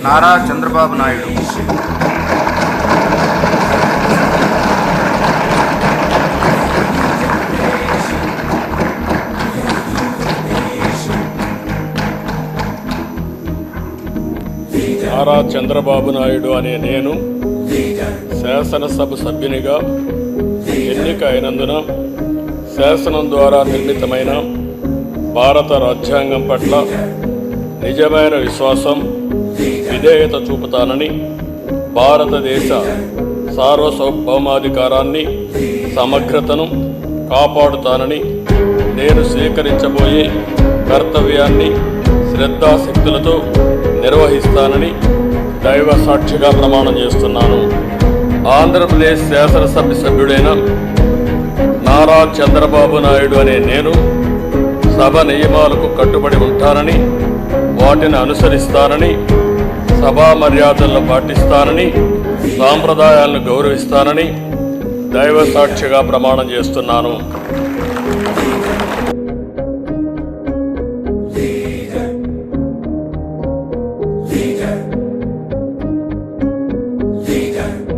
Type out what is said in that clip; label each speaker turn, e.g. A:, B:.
A: నారా చంద్రబాబు నాయుడు.
B: నారా చంద్రబాబు నాయుడు అనే నేను శాసనసభ సభ్యునిగా ఎన్నిక అయినందున శాసనం ద్వారా నిర్మితమైన భారత రాజ్యాంగం పట్ల నిజమైన విశ్వాసం, విధేయత చూపుతానని, భారతదేశ సార్వభౌమాధికారాన్ని, సమగ్రతను కాపాడుతానని, నేను స్వీకరించబోయే కర్తవ్యాన్ని శ్రద్ధాశక్తులతో నిర్వహిస్తానని దైవ సాక్షిగా ప్రమాణం చేస్తున్నాను. ఆంధ్రప్రదేశ్ శాసనసభ సభ్యుడైన నారా చంద్రబాబు నాయుడు అనే నేను సభ నియమాలకు కట్టుబడి ఉంటానని, వాటిని అనుసరిస్తానని, సభా మర్యాదలను పాటిస్తానని, సాంప్రదాయాలను గౌరవిస్తానని దైవ సాక్షిగా ప్రమాణం చేస్తున్నాను.